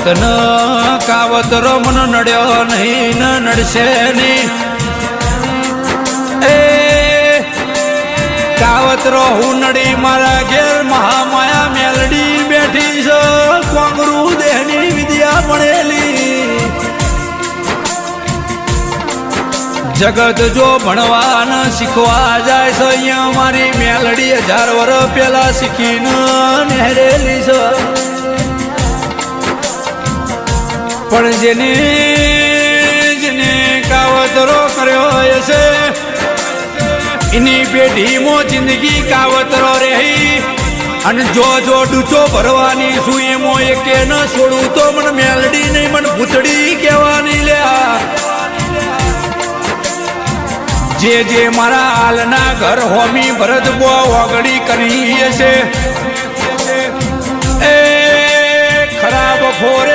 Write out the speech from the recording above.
તન કાવતરો મન નડ્યો નહીં ન નડશે નહીં. એ કાવતરો હું નડી મારા ઘેર મહામાયા મેલડી બેઠી છે. કોંગરૂ દેહની વિદ્યા ભણેલી જગત જો ભણવા ન શીખવા જાય છે અહીંયા મારી મેલડી 1000 વર્ષ પહેલા શીખીને નેહરેલી છે. પણ જેને કાવતરો કર્યો હશે એની પેઢીમાં જિંદગી કાવતરો રહી. અને જો ડૂચો ભરવાની છું એમાં એકે ન છોડું તો મને મેલડી નહીં મને ભૂતડી કહેવાની લ્યા. જે મારા હાલના ઘર હોમી ભરત બો ઓગળી કરી હશે એ ખરાબ ફોરે